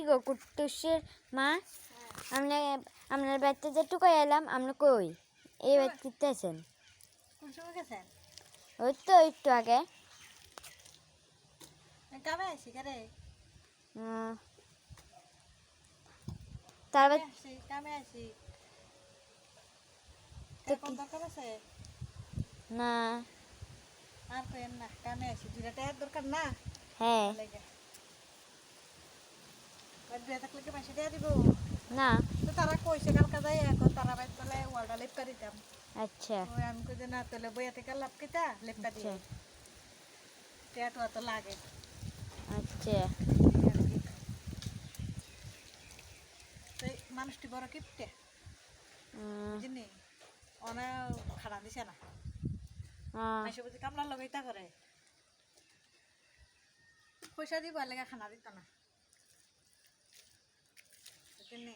গো কুট্টুসের মা আমরা আপনার বাড়িতে যেটুকু এলাম আমরা কই এই বাড়ি করতে আছেন কোন সময় গেছেন ওই তো একটু আগে কামে আছি কারে তারপর কামে আছি কোন দরকার আছে না আর কেন না কামে আছি দুইটা টাকার দরকার না হ্যাঁ দুইটা থাকলে কি পয়সা দিয়ে দিব না তো তারা কইছে কালকা যাই এখন তারা বাইর তলে ওয়ালটা লেপকা দিতাম আচ্ছা ওই আমি কই যে না তলে বইয়া থেকে লাভ কিতা লেপকা দিয়ে টেটো তো লাগে আচ্ছা মানুষটি বড় কিপটে বুঝিনি অনা খানা দিছে না মাসে বুঝি কামলা লগাইতা করে পয়সা দিব লেগে খানা দিত না বুঝিনি